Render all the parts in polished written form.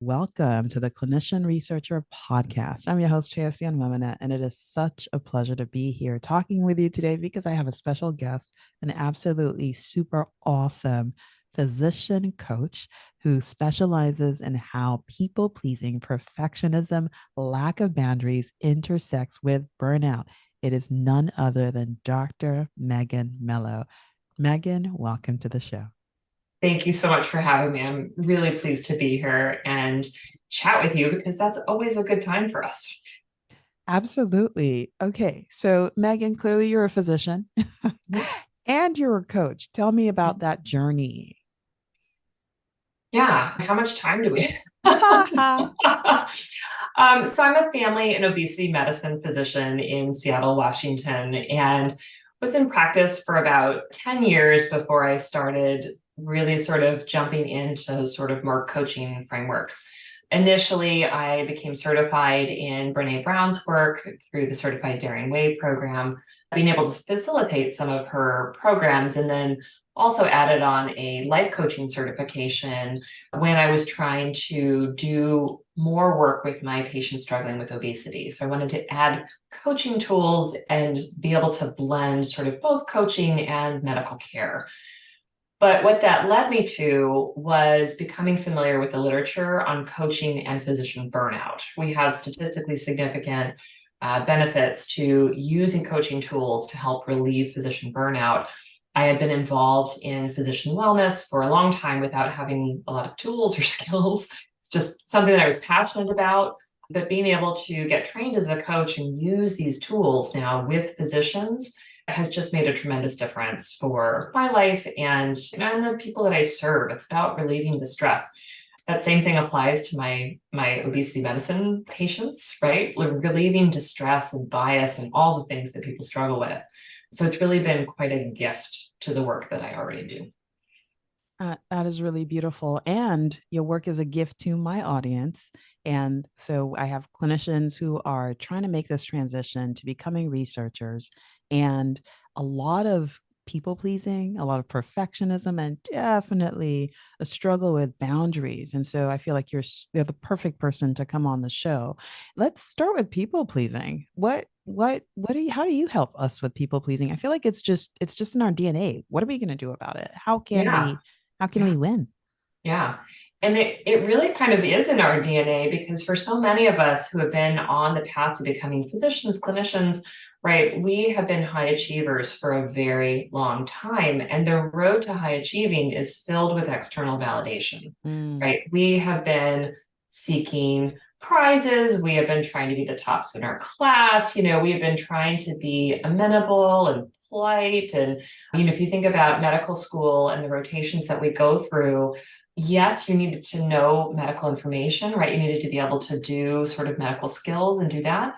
Welcome to the Clinician Researcher Podcast. I'm your host, Tracy Womana, and it is such a pleasure to be here talking with you today because I have a special guest, an absolutely super awesome physician coach who specializes in how people pleasing, perfectionism, lack of boundaries intersects with burnout. It is none other than Dr. Megan Melo. Megan, welcome to the show. Thank you so much for having me. I'm really pleased to be here and chat with you because that's always a good time for us. Absolutely. Okay. So, Megan, clearly you're a physician and you're a coach. Tell me about that journey. Yeah, how much time do we so I'm a family and obesity medicine physician in Seattle, Washington, and was in practice for about 10 years before I started really sort of jumping into sort of more coaching frameworks. Initially, I became certified in Brenè Brown's work through the Certified Daring Way program, being able to facilitate some of her programs, and then also added on a life coaching certification when I was trying to do more work with my patients struggling with obesity. So I wanted to add coaching tools and be able to blend sort of both coaching and medical care. But what that led me to was becoming familiar with the literature on coaching and physician burnout. We have statistically significant benefits to using coaching tools to help relieve physician burnout. I had been involved in physician wellness for a long time without having a lot of tools or skills. It's just something that I was passionate about. But being able to get trained as a coach and use these tools now with physicians has just made a tremendous difference for my life and the people that I serve. It's about relieving the stress. That same thing applies to my obesity medicine patients, right? Relieving distress and bias and all the things that people struggle with. So it's really been quite a gift to the work that I already do. That is really beautiful. And your work is a gift to my audience. And so I have clinicians who are trying to make this transition to becoming researchers, and a lot of people pleasing, a lot of perfectionism, and definitely a struggle with boundaries. And so I feel like you're the perfect person to come on the show. Let's start with people pleasing. What do you, how do you help us with people pleasing? I feel like it's just in our DNA. What are we going to do about it? Yeah, How can yeah. we win? Yeah. And it really kind of is in our DNA because for so many of us who have been on the path to becoming physicians, clinicians, right, we have been high achievers for a very long time. And the road to high achieving is filled with external validation, Mm, right? We have been seeking prizes. We have been trying to be the tops in our class. We have been trying to be amenable and polite. And, if you think about medical school and the rotations that we go through, yes, you needed to know medical information, right? You needed to be able to do sort of medical skills and do that.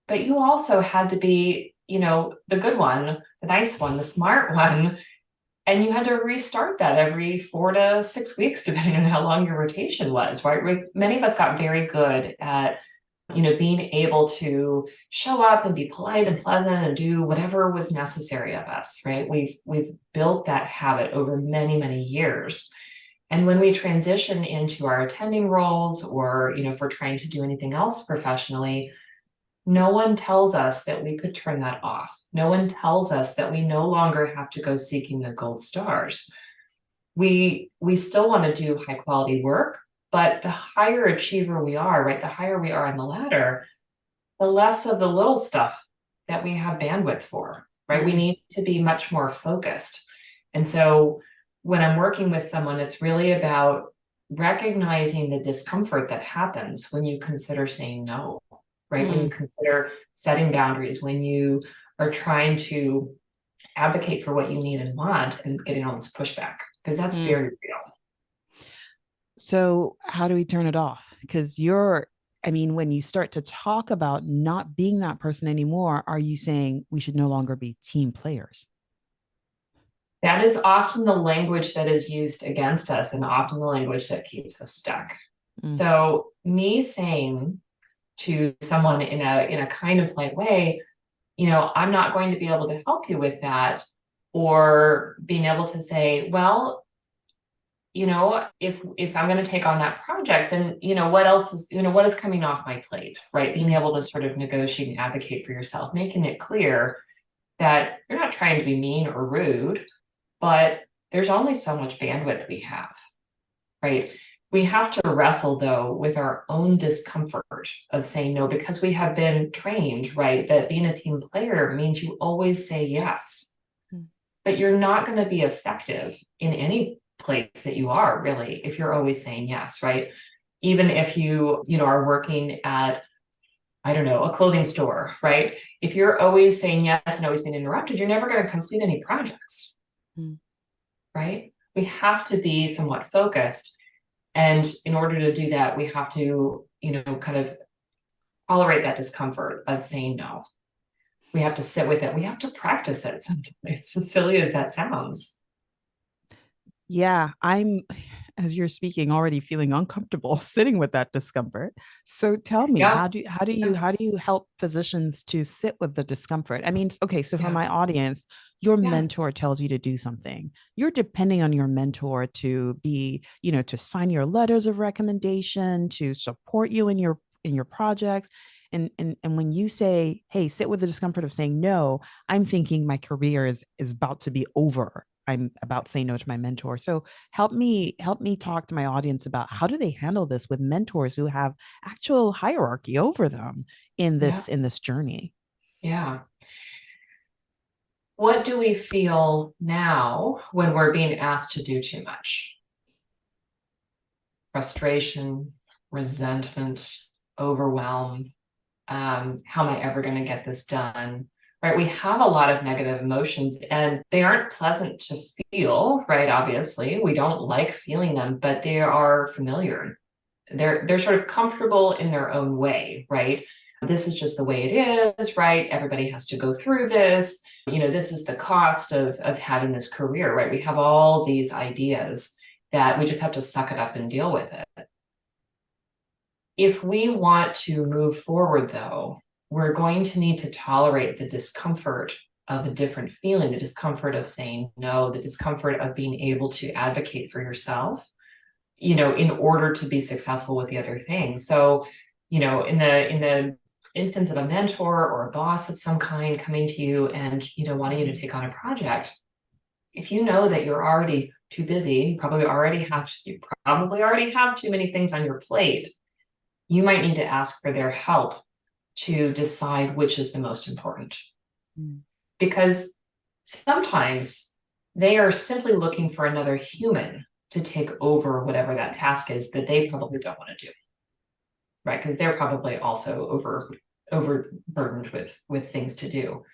But you also had to be, the good one, the nice one, the smart one. And you had to restart that every 4 to 6 weeks, depending on how long your rotation was, right? Many of us got very good at, being able to show up and be polite and pleasant and do whatever was necessary of us, right? We've built that habit over many, many years. And when we transition into our attending roles or, if we're trying to do anything else professionally, no one tells us that we could turn that off. No one tells us that we no longer have to go seeking the gold stars. We still want to do high quality work, but the higher achiever we are, right, the higher we are on the ladder, the less of the little stuff that we have bandwidth for, right? We mm, need to be much more focused. And so when I'm working with someone, it's really about recognizing the discomfort that happens when you consider saying no, right? When you mm. consider setting boundaries, when you are trying to advocate for what you need and want and getting all this pushback, because that's Mm. very real. So how do we turn it off? Because I mean, when you start to talk about not being that person anymore, are you saying we should no longer be team players? That is often the language that is used against us and often the language that keeps us stuck. Mm, So me saying to someone in a kind of polite way, I'm not going to be able to help you with that, or being able to say, well, if I'm going to take on that project, then, what else is, what is coming off my plate, right? Being Mm, able to sort of negotiate and advocate for yourself, making it clear that you're not trying to be mean or rude, but there's only so much bandwidth we have, right? We have to wrestle, though, with our own discomfort of saying no, because we have been trained, right, that being a team player means you always say yes, mm, but you're not going to be effective in any place that you are, really, if you're always saying yes, right? Even if you are working at, I don't know, a clothing store, right? If you're always saying yes and always being interrupted, you're never going to complete any projects, mm. right? We have to be somewhat focused. And in order to do that, we have to, kind of tolerate that discomfort of saying no. We have to sit with it. We have to practice it sometimes, as silly as that sounds. Yeah, I'm, as you're speaking, already feeling uncomfortable sitting with that discomfort. So tell me, Yeah. how do you help physicians to sit with the discomfort? I mean, okay, so for Yeah. my audience, your Yeah. mentor tells you to do something. You're depending on your mentor to be, to sign your letters of recommendation, to support you in your projects. And when you say, hey, sit with the discomfort of saying no, I'm thinking my career is about to be over. I'm about to say no to my mentor. So help me talk to my audience about how do they handle this with mentors who have actual hierarchy over them in Yeah. this journey. Yeah. What do we feel now when we're being asked to do too much? Frustration, resentment, overwhelm. How am I ever going to get this done? Right? We have a lot of negative emotions and they aren't pleasant to feel, right? Obviously, we don't like feeling them, but they are familiar. They're sort of comfortable in their own way, right? This is just the way it is, right? Everybody has to go through this. This is the cost of having this career, right? We have all these ideas that we just have to suck it up and deal with it. If we want to move forward, though, we're going to need to tolerate the discomfort of a different feeling, the discomfort of saying no, the discomfort of being able to advocate for yourself, in order to be successful with the other things. So, in the instance of a mentor or a boss of some kind coming to you and, wanting you to take on a project, if you know that you're already too busy, you probably already have too many things on your plate, you might need to ask for their help to decide which is the most important. Mm, Because sometimes they are simply looking for another human to take over whatever that task is that they probably don't want to do, right? Because they're probably also overburdened with things to do.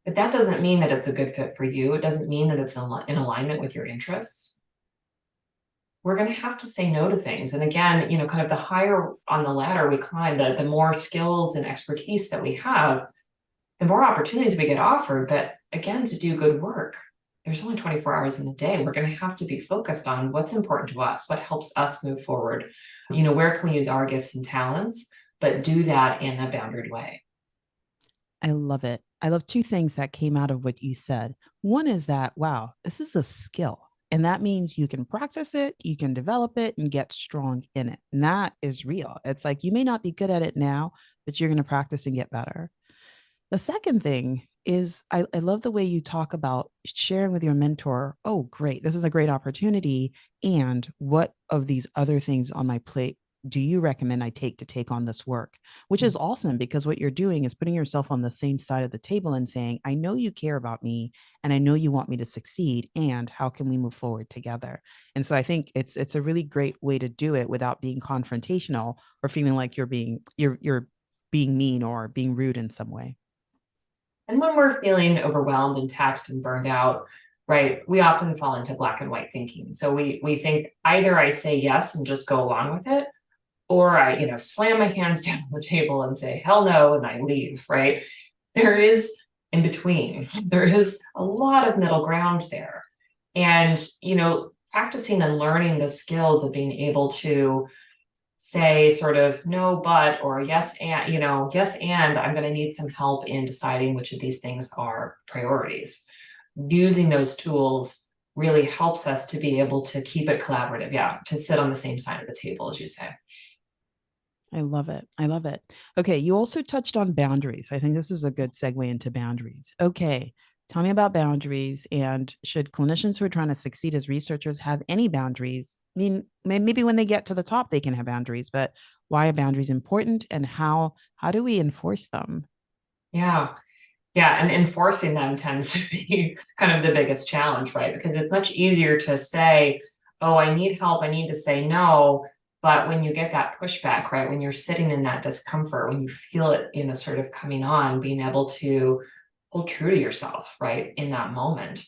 But that doesn't mean that it's a good fit for you. It doesn't mean that it's in alignment with your interests. We're going to have to say no to things. And again, kind of the higher on the ladder we climb, the more skills and expertise that we have, the more opportunities we get offered. But again, to do good work, there's only 24 hours in a day. We're going to have to be focused on what's important to us, what helps us move forward. Where can we use our gifts and talents, but do that in a boundaried way. I love it. I love two things that came out of what you said. One is that, wow, this is a skill. And that means you can practice it, you can develop it, and get strong in it. And that is real. It's like you may not be good at it now, but you're going to practice and get better. The second thing is I love the way you talk about sharing with your mentor. Oh, great. This is a great opportunity. And what of these other things on my plate do you recommend I take on this work? Which is awesome because what you're doing is putting yourself on the same side of the table and saying, I know you care about me and I know you want me to succeed. And how can we move forward together? And so I think it's a really great way to do it without being confrontational or feeling like you're being mean or being rude in some way. And when we're feeling overwhelmed and taxed and burned out, right, we often fall into black and white thinking. So we think either I say yes and just go along with it, or I, slam my hands down on the table and say hell no and I leave, right? There is in between. There is a lot of middle ground there. And, practicing and learning the skills of being able to say sort of no but or yes and yes and I'm going to need some help in deciding which of these things are priorities, using those tools really helps us to be able to keep it collaborative. Yeah. To sit on the same side of the table, as you say. I love it. I love it. Okay. You also touched on boundaries. I think this is a good segue into boundaries. Okay. Tell me about boundaries. And should clinicians who are trying to succeed as researchers have any boundaries? I mean, maybe when they get to the top, they can have boundaries, but why are boundaries important and how do we enforce them? Yeah. Yeah, and enforcing them tends to be kind of the biggest challenge, right? Because it's much easier to say, oh, I need help, I need to say no. But when you get that pushback, right, when you're sitting in that discomfort, when you feel it, sort of coming on, being able to hold true to yourself, right, in that moment.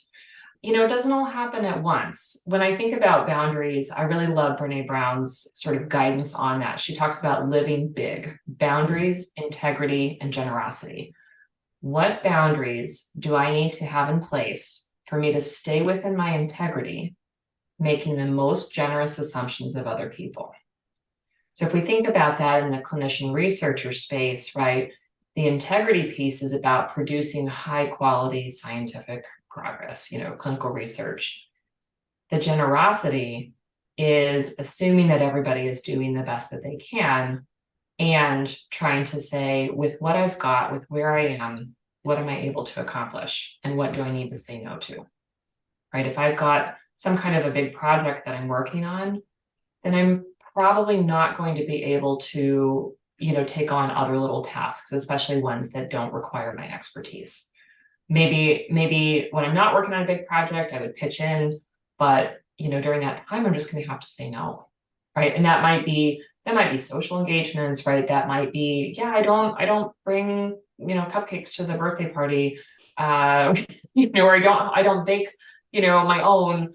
It doesn't all happen at once. When I think about boundaries, I really love Brenè Brown's sort of guidance on that. She talks about living big, Mm. boundaries, integrity, and generosity. What boundaries do I need to have in place for me to stay within my integrity, making the most generous assumptions of other people? So if we think about that in the clinician researcher space, right, the integrity piece is about producing high quality scientific progress, clinical research. The generosity is assuming that everybody is doing the best that they can and trying to say, with what I've got, with where I am, what am I able to accomplish? And what do I need to say no to? Right? If I've got some kind of a big project that I'm working on, then I'm probably not going to be able to, take on other little tasks, especially ones that don't require my expertise. Maybe when I'm not working on a big project, I would pitch in, but during that time, I'm just going to have to say no. Right. And that might be social engagements, right? That might be, yeah, I don't bring, cupcakes to the birthday party. Uh, or I don't bake, my own,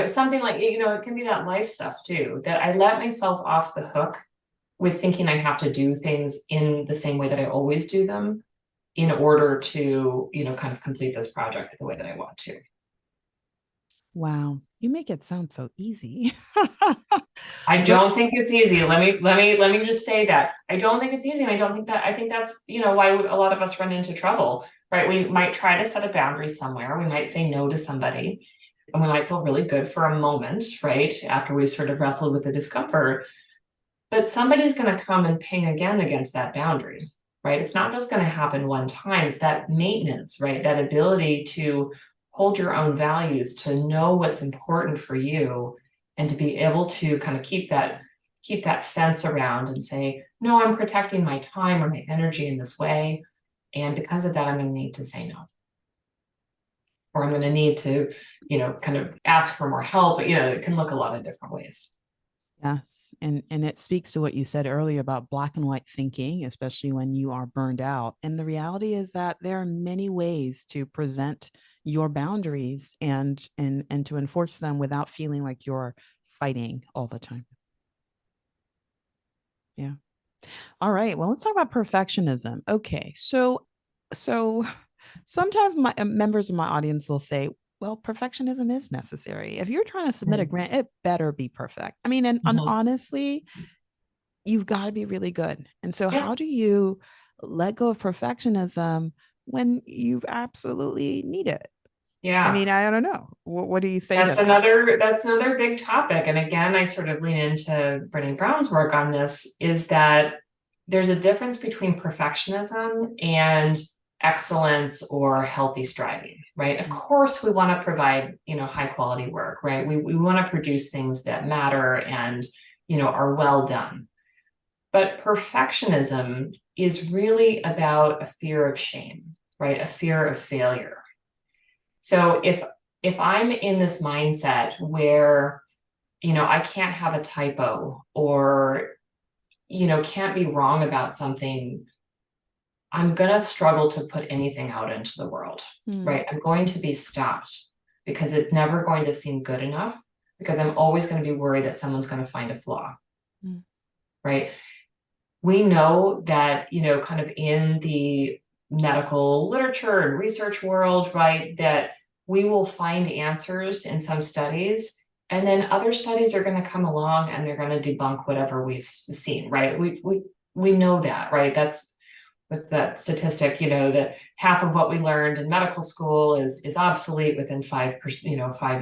something like, it can be that life stuff too, that I let myself off the hook with thinking I have to do things in the same way that I always do them in order to, kind of complete this project the way that I want to. Wow. You make it sound so easy. I But don't think it's easy. Let me just say that I don't think it's easy, and I think that's why a lot of us run into trouble, right? We might try to set a boundary somewhere. We might say no to somebody, and we might feel really good for a moment, right? After we've sort of wrestled with the discomfort, but somebody's going to come and ping again against that boundary, right? It's not just going to happen one time. It's that maintenance, right? That ability to hold your own values, to know what's important for you, and to be able to kind of keep that fence around and say, no, I'm protecting my time or my energy in this way. And because of that, I'm going to need to say no. Or I'm going to need to, kind of ask for more help. It can look a lot of different ways. yes, and it speaks to what you said earlier about black and white thinking, especially when you are burned out. And the reality is that there are many ways to present your boundaries and to enforce them without feeling like you're fighting all the time. Yeah. All right. Well, let's talk about perfectionism. Okay. So sometimes my members of my audience will say, well, perfectionism is necessary. If you're trying to submit a Mhm. grant, it better be perfect. I mean, and Mhm. honestly, you've got to be really good. And so, Yeah. how do you let go of perfectionism when you absolutely need it? I Yeah. mean, I don't know. What do you say to That's that? another that's another big topic. And again, I sort of lean into Brenè Brown's work on this, is that there's a difference between perfectionism and excellence or healthy striving, right? Of Mm, course, we want to provide, high quality work, right? We want to produce things that matter and, are well done. But perfectionism is really about a fear of shame, right? A fear of failure. So if I'm in this mindset where, I can't have a typo or, can't be wrong about something, I'm going to struggle to put anything out into the world, mm, right? I'm going to be stopped because it's never going to seem good enough, because I'm always going to be worried that someone's going to find a flaw, mm, right? We know that, kind of in the medical literature and research world, right, that we will find answers in some studies, and then other studies are going to come along and they're going to debunk whatever we've seen, right? We know that, right? with that statistic, that half of what we learned in medical school is obsolete within 5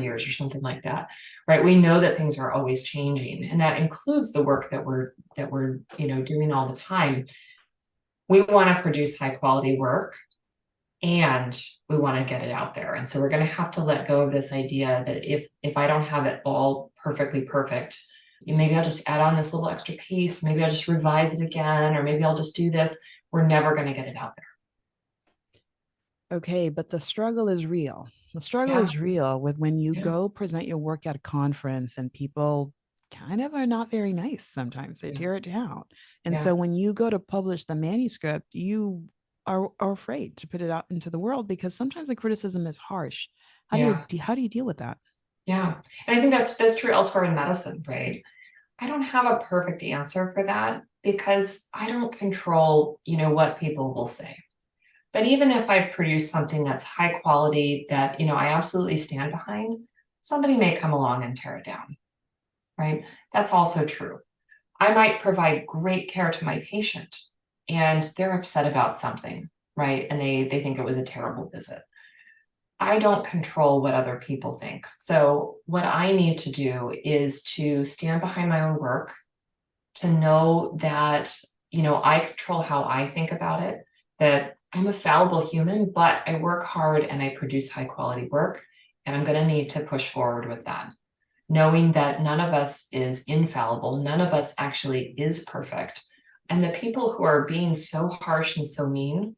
years or something like that, right? We know that things are always changing, and that includes the work that we're doing all the time. We want to produce high quality work, and we want to get it out there. And so we're going to have to let go of this idea that if I don't have it all perfectly perfect, maybe I'll just add on this little extra piece, maybe I'll just revise it again, or maybe I'll just do this. We're never going to get it out Okay, but the struggle is real. The there. struggle Yeah, is real with when you yeah, go present your work at a conference and people kind of are not very nice sometimes. They yeah, tear it down. And yeah, so when you go to publish the manuscript, you are afraid to put it out into the world because sometimes the criticism is harsh. yeah, How do you deal with that? yeah. And I think that's true elsewhere in medicine, right? I don't have a perfect answer for that because I don't control, what people will say. But even if I produce something that's high quality that, I absolutely stand behind, somebody may come along and tear it down, right? That's also true. I might provide great care to my patient and they're upset about something, right? And they think it was a terrible visit. I don't control what other people think. So what I need to do is to stand behind my own work, to know that, I control how I think about it, that I'm a fallible human, but I work hard and I produce high quality work. And I'm going to need to push forward with that, knowing that none of us is infallible. None of us actually is perfect. And the people who are being so harsh and so mean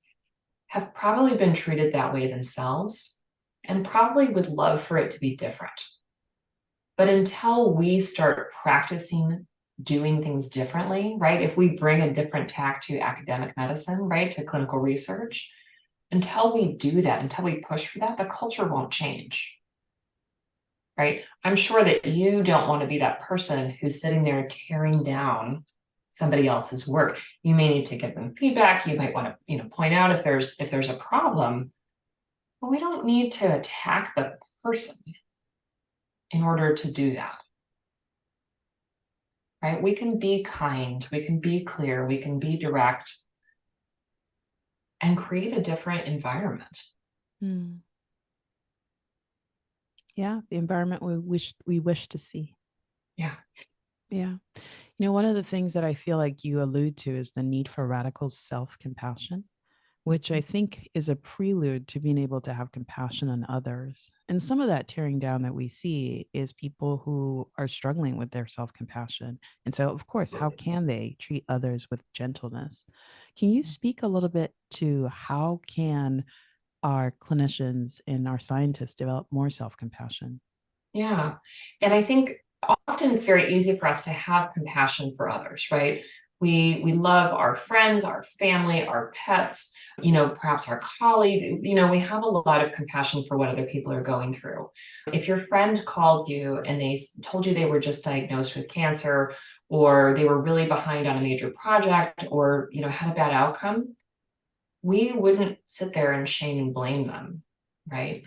have probably been treated that way themselves and probably would love for it to be different. But until we start practicing doing things differently, right? If we bring a different tack to academic medicine, right, to clinical research, until we do that, until we push for that, the culture won't change, right? I'm sure that you don't want to be that person who's sitting there tearing down somebody else's work. You may need to give them feedback. You might want to, point out if there's a problem, but we don't need to attack the person in order to do that. Right? We can be kind, we can be clear, we can be direct and create a different environment. Hmm. Yeah, the environment we wish to see. Yeah. Yeah. One of the things that I feel like you allude to is the need for radical self-compassion, which I think is a prelude to being able to have compassion on others. And some of that tearing down that we see is people who are struggling with their self-compassion. And so, of course, how can they treat others with gentleness? Can you speak a little bit to how can our clinicians and our scientists develop more self-compassion? Yeah. And I think often it's very easy for us to have compassion for others, right? We love our friends, our family, our pets, perhaps our colleague. We have a lot of compassion for what other people are going through. If your friend called you and they told you they were just diagnosed with cancer, or they were really behind on a major project, or had a bad outcome, we wouldn't sit there and shame and blame them, right?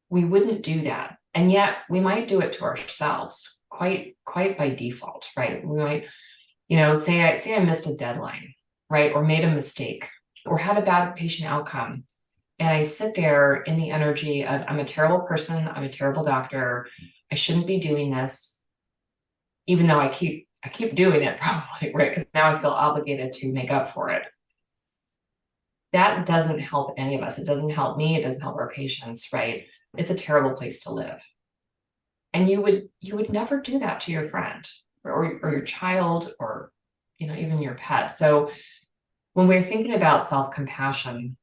We wouldn't do that. And yet we might do it to ourselves quite by default, right? We might, say I missed a deadline, right? Or made a mistake or had a bad patient outcome. And I sit there in the energy of I'm a terrible person, I'm a terrible doctor, I shouldn't be doing this, even though I keep doing it probably, right? Because now I feel obligated to make up for it. That doesn't help any of us. It doesn't help me, it doesn't help our patients, right? It's a terrible place to live. And you would never do that to your friend or your child or even your pet. So when we're thinking about self-compassion,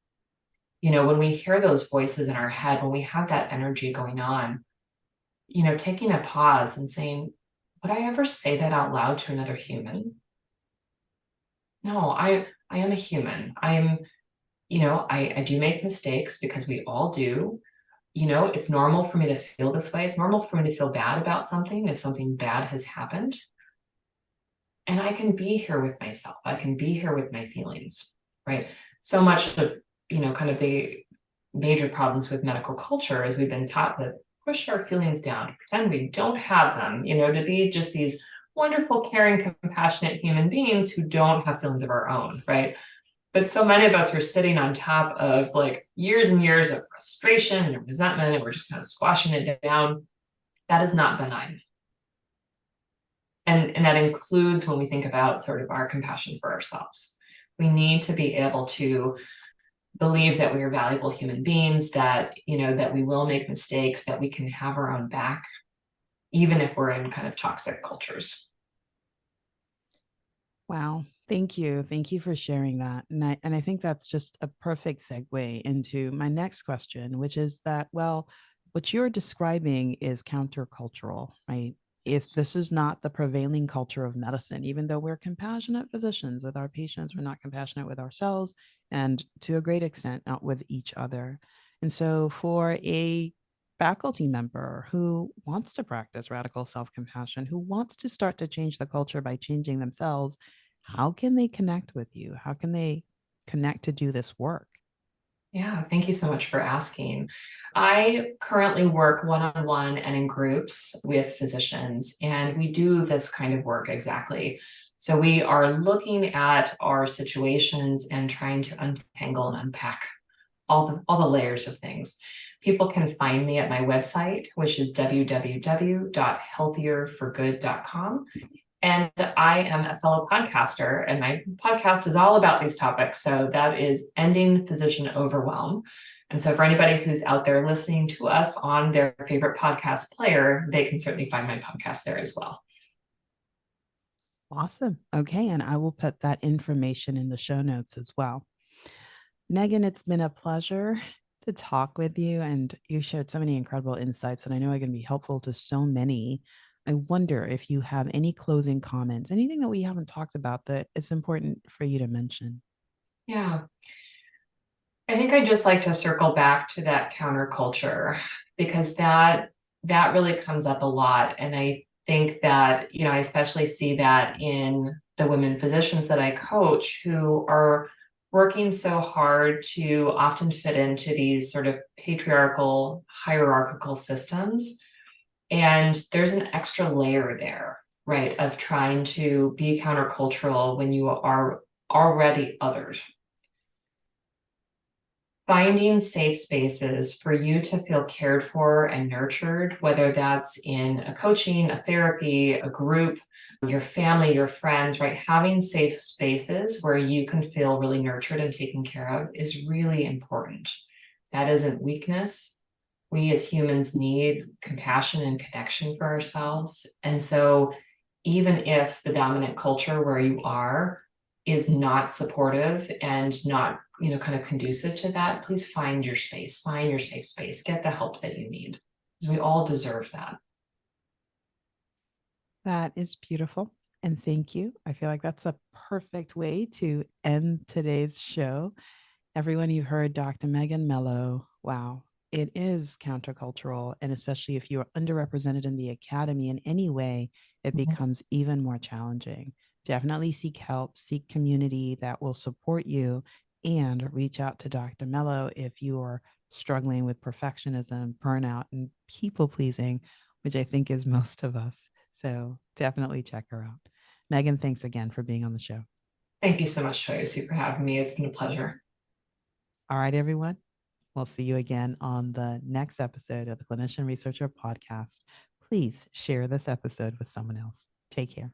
when we hear those voices in our head, when we have that energy going on, taking a pause and saying, would I ever say that out loud to another human? No, I am a human. I do make mistakes because we all do. It's normal for me to feel this way. It's normal for me to feel bad about something if something bad has happened. And I can be here with myself. I can be here with my feelings, right? So much of, kind of the major problems with medical culture is we've been taught to push our feelings down, pretend we don't have them, to be just these wonderful, caring, compassionate human beings who don't have feelings of our own, right? But so many of us are sitting on top of like years and years of frustration and resentment, and we're just kind of squashing it down. That is not benign. And that includes when we think about sort of our compassion for ourselves. We need to be able to believe that we are valuable human beings, that, that we will make mistakes, that we can have our own back, even if we're in kind of toxic cultures. Wow. Thank you. Thank you for sharing that. And I think that's just a perfect segue into my next question, which is that, well, what you're describing is countercultural, right? If this is not the prevailing culture of medicine, even though we're compassionate physicians with our patients, we're not compassionate with ourselves and to a great extent, not with each other. And so for a faculty member who wants to practice radical self compassion, who wants to start to change the culture by changing themselves, how can they connect with you? How can they connect to do this work? Yeah, thank you so much for asking. I currently work one-on-one and in groups with physicians, and we do this kind of work exactly. So we are looking at our situations and trying to untangle and unpack all the layers of things. People can find me at my website, which is www.healthierforgood.com. And I am a fellow podcaster, and my podcast is all about these topics. So that is ending physician overwhelm. And so for anybody who's out there listening to us on their favorite podcast player, they can certainly find my podcast there as well. Awesome. Okay. And I will put that information in the show notes as well. Megan, it's been a pleasure to talk with you, and you shared so many incredible insights that I know are going to be helpful to so many. I wonder if you have any closing comments, anything that we haven't talked about that it's important for you to mention. Yeah, I think I'd just like to circle back to that counterculture because that really comes up a lot. And I think that, I especially see that in the women physicians that I coach who are working so hard to often fit into these sort of patriarchal, hierarchical systems. And there's an extra layer there, right, of trying to be countercultural when you are already othered. Finding safe spaces for you to feel cared for and nurtured, whether that's in a coaching, a therapy, a group, your family, your friends, right? Having safe spaces where you can feel really nurtured and taken care of is really important. That isn't weakness. We as humans need compassion and connection for ourselves. And so, even if the dominant culture where you are is not supportive and not, kind of conducive to that, please find your space, find your safe space, get the help that you need, because we all deserve that. That is beautiful. And thank you. I feel like that's a perfect way to end today's show. Everyone, you've heard Dr. Megan Melo. Wow, it is countercultural. And especially if you are underrepresented in the academy in any way, it Mhm. becomes even more challenging. Definitely seek help, seek community that will support you, and reach out to Dr. Mello if you are struggling with perfectionism, burnout, and people pleasing, which I think is most of us. So definitely check her out. Megan, thanks again for being on the show. Thank you so much, Tracy, for having me. It's been a pleasure. All right, everyone. We'll see you again on the next episode of the Clinician Researcher Podcast. Please share this episode with someone else. Take care.